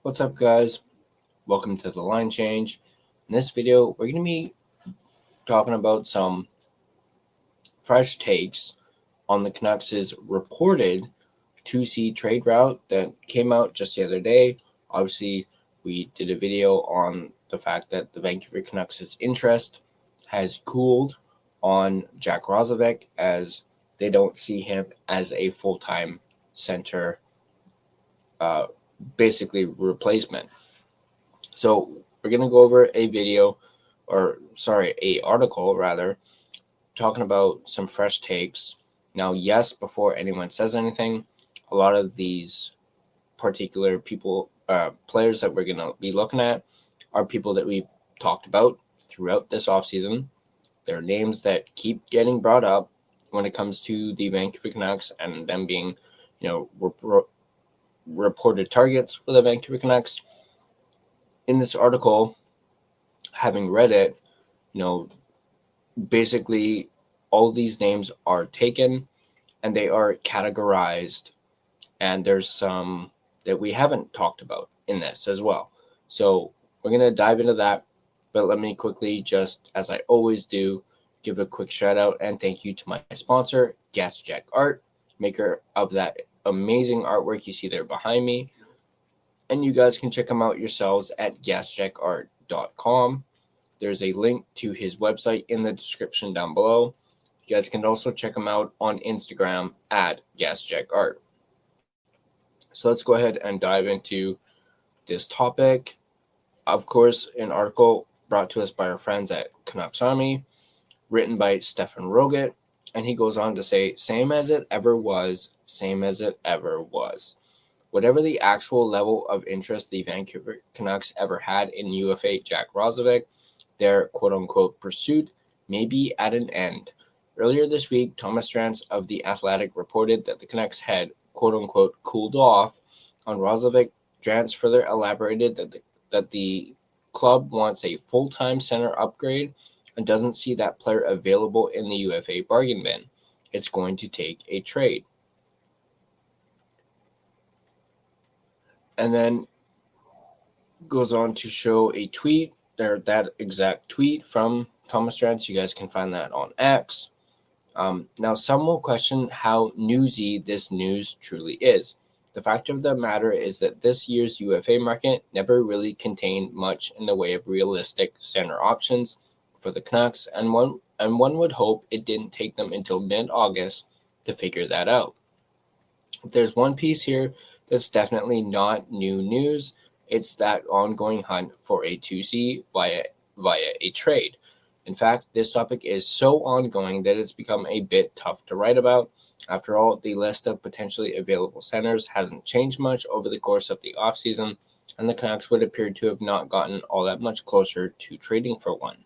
What's up, guys? Welcome to the line change. In this video, we're going to be talking about some fresh takes on the Canucks' reported 2C trade route that came out just the other day. Obviously, we did a video on the fact that the Vancouver Canucks' interest has cooled on Jack Roslovic, as they don't see him as a full-time center basically replacement. So we're going to go over a article rather, talking about some fresh takes. Now, yes, before anyone says anything, a lot of these particular players that we're going to be looking at are people that we've talked about throughout this offseason. They're names that keep getting brought up when it comes to the Vancouver Canucks and them being, reported targets for the Vancouver Canucks. In this article, having read it, basically all these names are taken and they are categorized, and there's some that we haven't talked about in this as well. So we're going to dive into that, but let me quickly, just as I always do, give a quick shout out and thank you to my sponsor, Gassy Jack Art, maker of that amazing artwork you see there behind me. And you guys can check him out yourselves at gassjackart.com. There's a link to his website in the description down below. You guys can also check him out on Instagram at gassjackart. So let's go ahead and dive into this topic. Of course, an article brought to us by our friends at Canucks Army, written by Stefan Roget, and he goes on to say, same as it ever was, same as it ever was. Whatever the actual level of interest the Vancouver Canucks ever had in UFA Jack Roslovic, their quote-unquote pursuit may be at an end. Earlier this week, Thomas Drance of The Athletic reported that the Canucks had quote-unquote cooled off on Roslovic. Drance further elaborated that the club wants a full-time center upgrade and doesn't see that player available in the UFA bargain bin. It's going to take a trade. And then goes on to show a tweet, that exact tweet from Thomas Drance. You guys can find that on X. Now, some will question how newsy this news truly is. The fact of the matter is that this year's UFA market never really contained much in the way of realistic center options for the Canucks, and one would hope it didn't take them until mid-August to figure that out. If there's one piece here that's definitely not new news, it's that ongoing hunt for a 2C via a trade. In fact, this topic is so ongoing that it's become a bit tough to write about. After all, the list of potentially available centers hasn't changed much over the course of the offseason, and the Canucks would appear to have not gotten all that much closer to trading for one.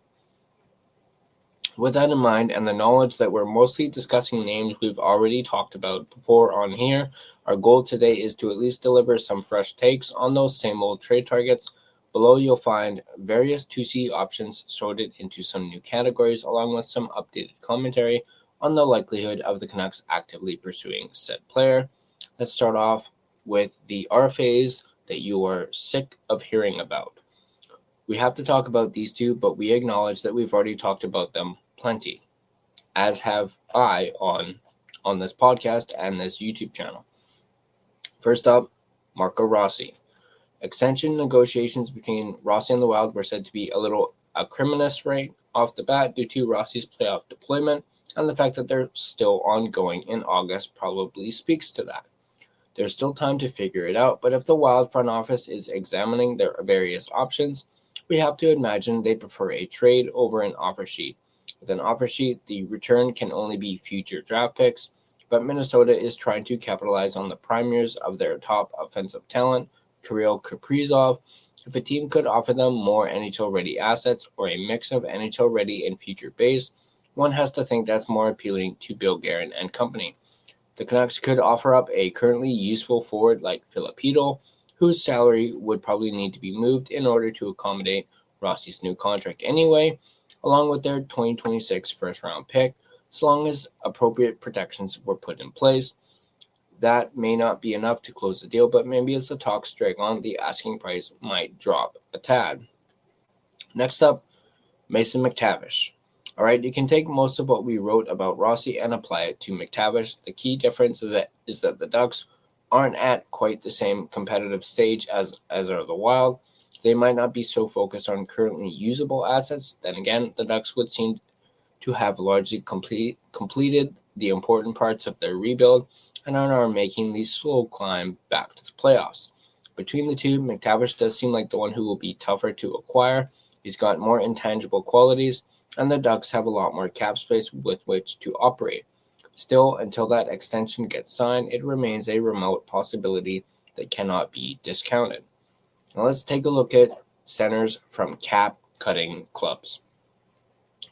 With that in mind, and the knowledge that we're mostly discussing names we've already talked about before on here, our goal today is to at least deliver some fresh takes on those same old trade targets. Below, you'll find various 2C options sorted into some new categories, along with some updated commentary on the likelihood of the Canucks actively pursuing said player. Let's start off with the RFAs that you are sick of hearing about. We have to talk about these two, but we acknowledge that we've already talked about them plenty, as have I on this podcast and this YouTube channel. First up, Marco Rossi. Extension negotiations between Rossi and the Wild were said to be a little acrimonious right off the bat due to Rossi's playoff deployment, and the fact that they're still ongoing in August probably speaks to that. There's still time to figure it out, but if the Wild front office is examining their various options, we have to imagine they prefer a trade over an offer sheet. With an offer sheet, the return can only be future draft picks, but Minnesota is trying to capitalize on the prime years of their top offensive talent, Kirill Kaprizov. If a team could offer them more NHL-ready assets or a mix of NHL-ready and future base, one has to think that's more appealing to Bill Guerin and company. The Canucks could offer up a currently useful forward like Filipino, whose salary would probably need to be moved in order to accommodate Rossi's new contract anyway, along with their 2026 first-round pick, so long as appropriate protections were put in place. That may not be enough to close the deal, but maybe as the talks drag on, the asking price might drop a tad. Next up, Mason McTavish. All right, you can take most of what we wrote about Rossi and apply it to McTavish. The key difference is that the Ducks aren't at quite the same competitive stage as are the Wild. They might not be so focused on currently usable assets. Then again, the Ducks would seem to have largely completed the important parts of their rebuild and are making the slow climb back to the playoffs. Between the two, McTavish does seem like the one who will be tougher to acquire. He's got more intangible qualities, and the Ducks have a lot more cap space with which to operate. Still, until that extension gets signed, it remains a remote possibility that cannot be discounted. Now let's take a look at centers from cap-cutting clubs.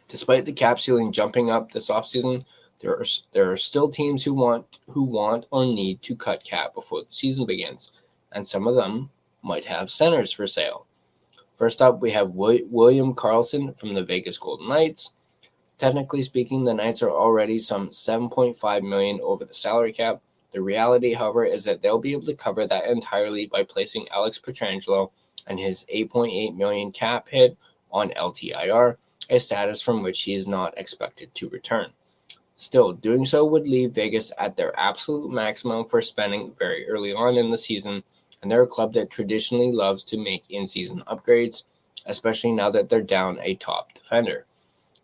Despite the cap ceiling jumping up this offseason, there are still teams who want or need to cut cap before the season begins, and some of them might have centers for sale. First up, we have William Karlsson from the Vegas Golden Knights. Technically speaking, the Knights are already some $7.5 million over the salary cap. The reality, however, is that they'll be able to cover that entirely by placing Alex Pietrangelo and his $8.8 million cap hit on LTIR, a status from which he is not expected to return. Still, doing so would leave Vegas at their absolute maximum for spending very early on in the season, and they're a club that traditionally loves to make in-season upgrades, especially now that they're down a top defender.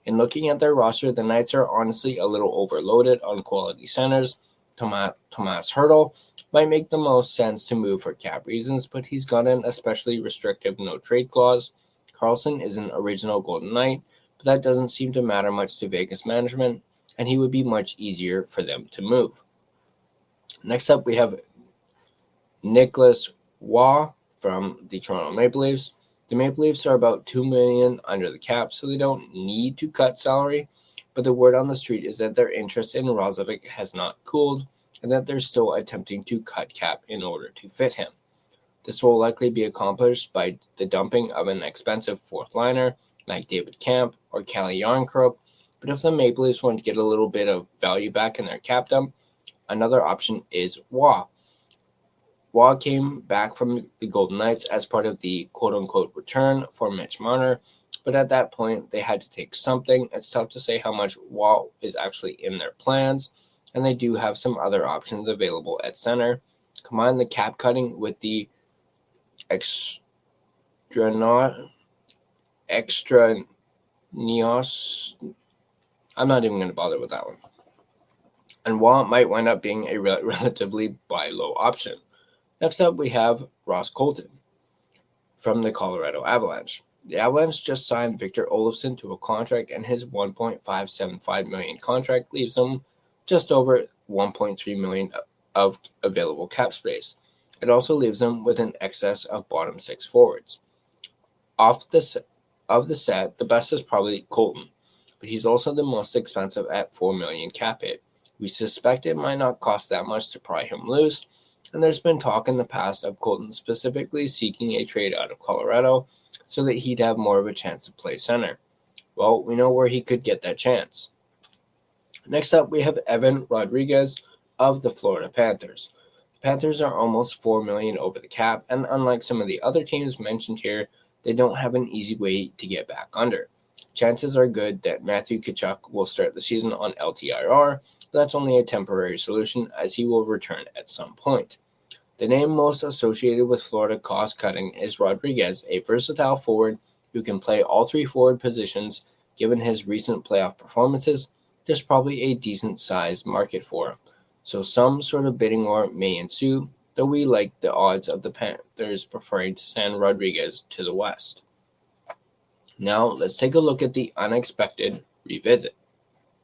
In looking at their roster, the Knights are honestly a little overloaded on quality centers. Tomas Hertl might make the most sense to move for cap reasons, but he's got an especially restrictive no-trade clause. Karlsson is an original Golden Knight, but that doesn't seem to matter much to Vegas management, and he would be much easier for them to move. Next up, we have Nicholas Waugh from the Toronto Maple Leafs. The Maple Leafs are about $2 million under the cap, so they don't need to cut salary, but the word on the street is that their interest in Roslovic has not cooled, and that they're still attempting to cut cap in order to fit him. This will likely be accomplished by the dumping of an expensive fourth liner like David Kampf or Calle Jarnkrok, but if the Maple Leafs want to get a little bit of value back in their cap dump, another option is Waugh. Waugh came back from the Golden Knights as part of the quote-unquote return for Mitch Marner, but at that point, they had to take something. It's tough to say how much Waugh is actually in their plans, and they do have some other options available at center. Combine the cap cutting with the extra Neos. I'm not even going to bother with that one. And Waugh might wind up being a relatively buy low option. Next up, we have Ross Colton from the Colorado Avalanche. The Avalanche just signed Victor Olofsson to a contract, and his $1.575 million contract leaves him just over $1.3 million of available cap space. It also leaves him with an excess of bottom six forwards. Of the set, the best is probably Colton, but he's also the most expensive at $4 million cap hit. We suspect it might not cost that much to pry him loose, and there's been talk in the past of Colton specifically seeking a trade out of Colorado so that he'd have more of a chance to play center. Well, we know where he could get that chance. Next up, we have Evan Rodriguez of the Florida Panthers. The Panthers are almost $4 million over the cap, and unlike some of the other teams mentioned here, they don't have an easy way to get back under. Chances are good that Matthew Tkachuk will start the season on LTIR, but that's only a temporary solution as he will return at some point. The name most associated with Florida cost cutting is Rodriguez, a versatile forward who can play all three forward positions. Given his recent playoff performances, there's probably a decent sized market for him, so some sort of bidding war may ensue, though we like the odds of the Panthers preferring to send Rodriguez to the West. Now let's take a look at the unexpected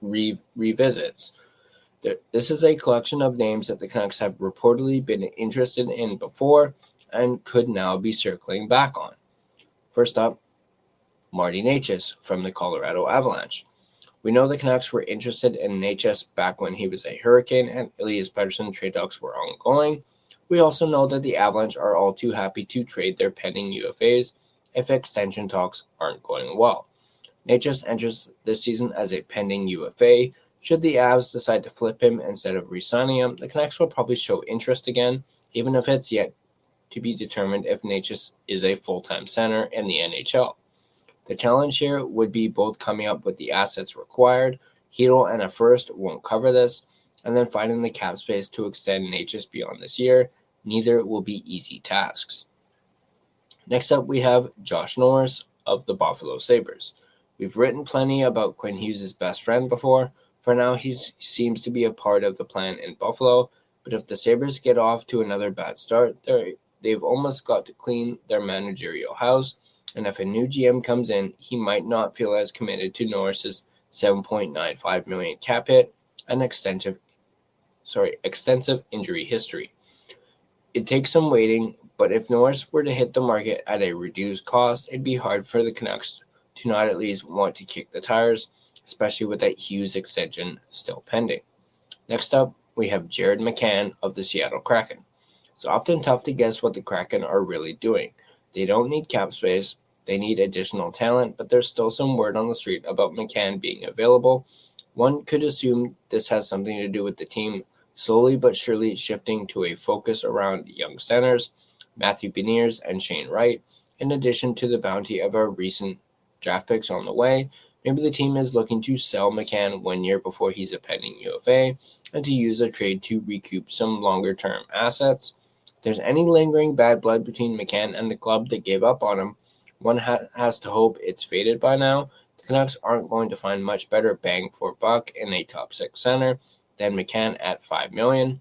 revisits. This is a collection of names that the Canucks have reportedly been interested in before and could now be circling back on. First up, Marty Necas from the Colorado Avalanche. We know the Canucks were interested in Necas back when he was a Hurricane and Elias Pettersson trade talks were ongoing. We also know that the Avalanche are all too happy to trade their pending UFAs if extension talks aren't going well. Necas enters this season as a pending UFA, Should the Avs decide to flip him instead of re-signing him, the Canucks will probably show interest again, even if it's yet to be determined if Necas is a full-time center in the NHL. The challenge here would be both coming up with the assets required, Hedl and a first won't cover this, and then finding the cap space to extend Necas beyond this year. Neither will be easy tasks. Next up, we have Josh Norris of the Buffalo Sabres. We've written plenty about Quinn Hughes' best friend before. For now, he seems to be a part of the plan in Buffalo, but if the Sabres get off to another bad start, they've almost got to clean their managerial house, and if a new GM comes in, he might not feel as committed to Norris's $7.95 million cap hit and extensive injury history. It takes some waiting, but if Norris were to hit the market at a reduced cost, it'd be hard for the Canucks to not at least want to kick the tires, especially with that Hughes extension still pending. Next up, we have Jared McCann of the Seattle Kraken. It's often tough to guess what the Kraken are really doing. They don't need cap space, they need additional talent, but there's still some word on the street about McCann being available. One could assume this has something to do with the team slowly but surely shifting to a focus around young centers, Matthew Beniers and Shane Wright, in addition to the bounty of our recent draft picks on the way. Maybe the team is looking to sell McCann 1 year before he's a pending UFA and to use a trade to recoup some longer-term assets. If there's any lingering bad blood between McCann and the club that gave up on him, one has to hope it's faded by now. The Canucks aren't going to find much better bang for buck in a top 6 center than McCann at $5 million,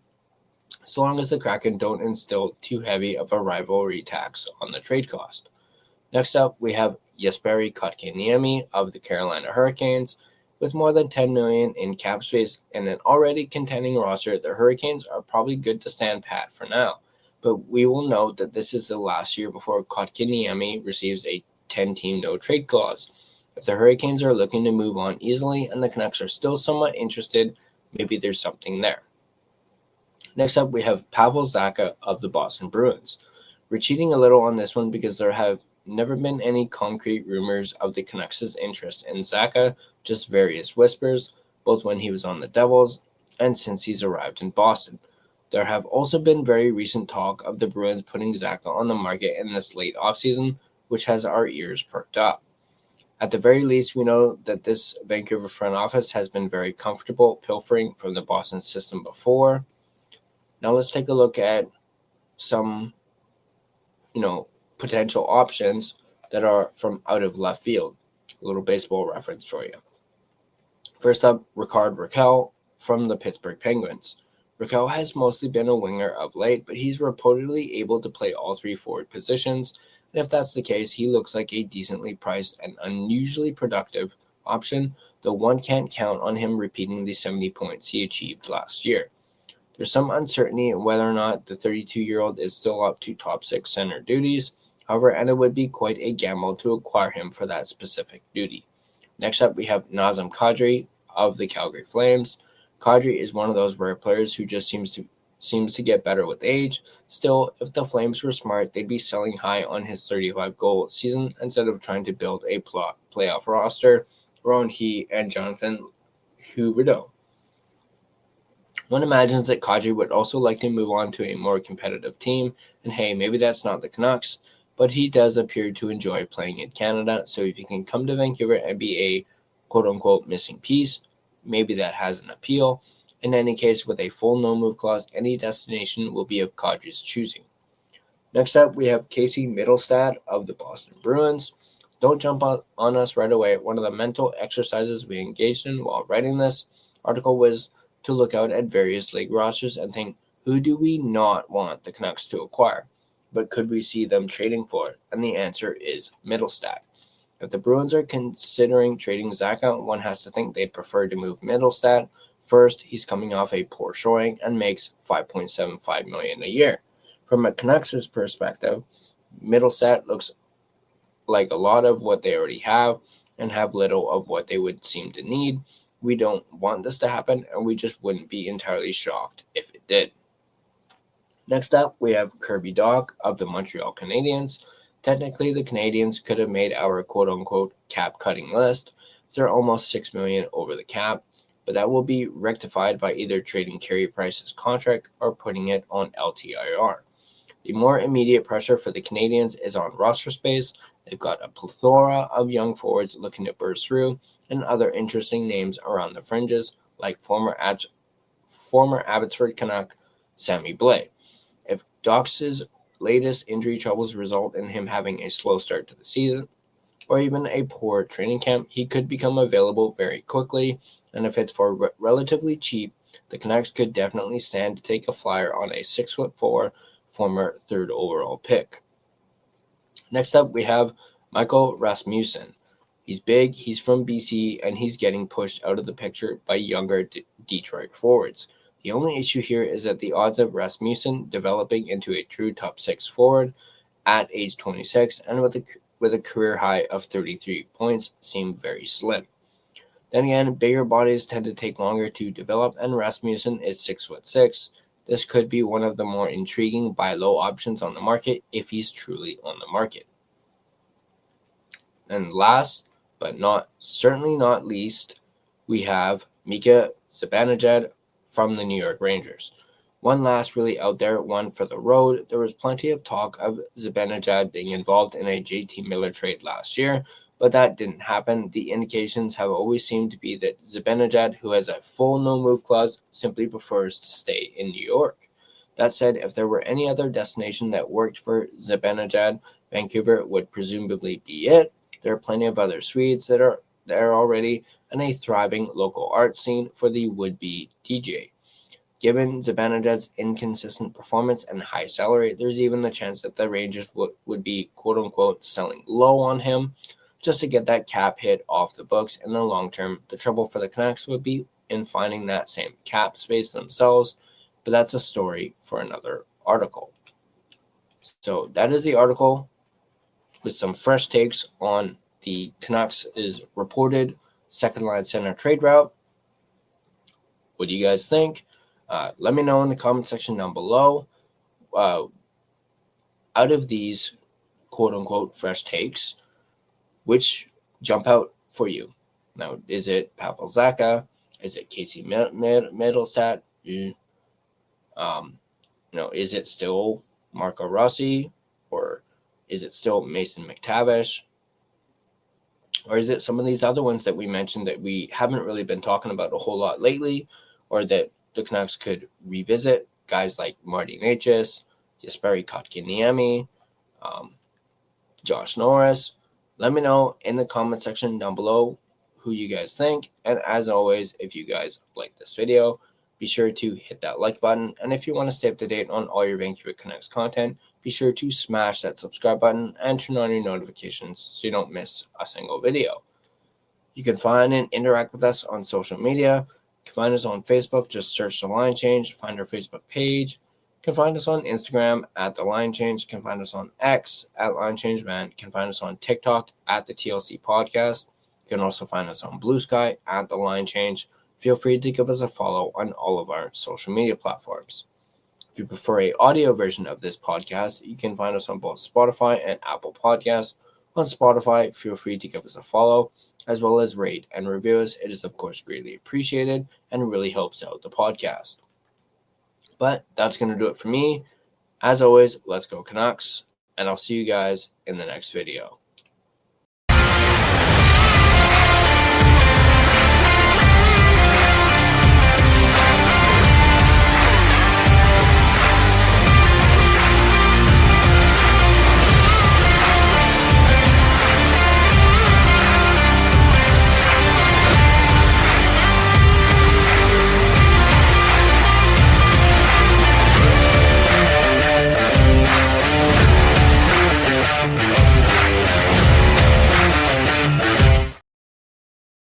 so long as the Kraken don't instill too heavy of a rivalry tax on the trade cost. Next up, we have Jesperi Kotkaniemi of the Carolina Hurricanes. With more than $10 million in cap space and an already contending roster, the Hurricanes are probably good to stand pat for now. But we will note that this is the last year before Kotkaniemi receives a 10-team no-trade clause. If the Hurricanes are looking to move on easily and the Canucks are still somewhat interested, maybe there's something there. Next up, we have Pavel Zacha of the Boston Bruins. We're cheating a little on this one because there have never been any concrete rumors of the Canucks' interest in Zacha, just various whispers, both when he was on the Devils and since he's arrived in Boston. There have also been very recent talk of the Bruins putting Zacha on the market in this late offseason, which has our ears perked up. At the very least, we know that this Vancouver front office has been very comfortable pilfering from the Boston system before. Now let's take a look at some, potential options that are from out of left field. A little baseball reference for you. First up, Rickard Rakell from the Pittsburgh Penguins. Rakell has mostly been a winger of late, but he's reportedly able to play all 3 forward positions, and if that's the case, he looks like a decently priced and unusually productive option, though one can't count on him repeating the 70 points he achieved last year. There's some uncertainty whether or not the 32-year-old is still up to top 6 center duties, however, and it would be quite a gamble to acquire him for that specific duty. Next up, we have Nazem Kadri of the Calgary Flames. Kadri is one of those rare players who just seems to get better with age. Still, if the Flames were smart, they'd be selling high on his 35-goal season instead of trying to build a playoff roster around he and Jonathan Huberdeau. One imagines that Kadri would also like to move on to a more competitive team, and hey, maybe that's not the Canucks, but he does appear to enjoy playing in Canada, so if he can come to Vancouver and be a quote-unquote missing piece, maybe that has an appeal. In any case, with a full no-move clause, any destination will be of Kadri's choosing. Next up, we have Casey Mittelstadt of the Boston Bruins. Don't jump on us right away. One of the mental exercises we engaged in while writing this article was to look out at various league rosters and think, who do we not want the Canucks to acquire? But could we see them trading for it? And the answer is Mittelstadt. If the Bruins are considering trading Zacha, one has to think they'd prefer to move Mittelstadt. First, he's coming off a poor showing and makes $5.75 million a year. From a Canucks' perspective, Mittelstadt looks like a lot of what they already have and have little of what they would seem to need. We don't want this to happen, and we just wouldn't be entirely shocked if it did. Next up, we have Kirby Dach of the Montreal Canadiens. Technically, the Canadiens could have made our quote-unquote cap-cutting list. They're almost $6 million over the cap, but that will be rectified by either trading Carey Price's contract or putting it on LTIR. The more immediate pressure for the Canadiens is on roster space. They've got a plethora of young forwards looking to burst through, and other interesting names around the fringes, like former Abbotsford Canuck Sammy Blais. If Ducks' latest injury troubles result in him having a slow start to the season, or even a poor training camp, he could become available very quickly, and if it's for relatively cheap, the Canucks could definitely stand to take a flyer on a 6'4" former third overall pick. Next up, we have Michael Rasmussen. He's big, he's from BC, and he's getting pushed out of the picture by younger Detroit forwards. The only issue here is that the odds of Rasmussen developing into a true top 6 forward at age 26 and with a career high of 33 points seem very slim. Then again, bigger bodies tend to take longer to develop, and Rasmussen is 6'6". This could be one of the more intriguing buy low options on the market if he's truly on the market. And last, but certainly not least, we have Mika Zibanejad from the New York Rangers. One last really out there one for the road. There was plenty of talk of Zibanejad being involved in a JT Miller trade last year, but that didn't happen. The indications have always seemed to be that Zibanejad, who has a full no-move clause, simply prefers to stay in New York. That said, if there were any other destination that worked for Zibanejad, Vancouver would presumably be it. There are plenty of other Swedes that are there already, and a thriving local art scene for the would-be DJ. Given Zibanejad's inconsistent performance and high salary, there's even the chance that the Rangers would be quote-unquote selling low on him just to get that cap hit off the books. In the long term, the trouble for the Canucks would be in finding that same cap space themselves, but that's a story for another article. So that is the article with some fresh takes on the Canucks' reported second-line center trade route. What do you guys think? Let me know in the comment section down below. Out of these quote-unquote fresh takes, which jump out for you? Now, is it Pavel Zacha? Is it Casey Mittelstadt? Is it still Marco Rossi? Or is it still Mason McTavish? Or is it some of these other ones that we mentioned that we haven't really been talking about a whole lot lately, or that the Canucks could revisit? Guys like Marty Necas, Jesperi Kotkaniemi, Josh Norris. Let me know in the comment section down below who you guys think. And as always, if you guys like this video, be sure to hit that like button. And if you want to stay up to date on all your Vancouver Canucks content, be sure to smash that subscribe button and turn on your notifications so you don't miss a single video. You can find and interact with us on social media. You can find us on Facebook. Just search The Line Change. Find our Facebook page. You can find us on Instagram at The Line Change. You can find us on X at Line Change Man. You can find us on TikTok at the TLC Podcast. You can also find us on Blue Sky at The Line Change. Feel free to give us a follow on all of our social media platforms. If you prefer an audio version of this podcast, you can find us on both Spotify and Apple Podcasts. On Spotify, feel free to give us a follow, as well as rate and review us. It is, of course, greatly appreciated and really helps out the podcast. But that's going to do it for me. As always, let's go Canucks, and I'll see you guys in the next video.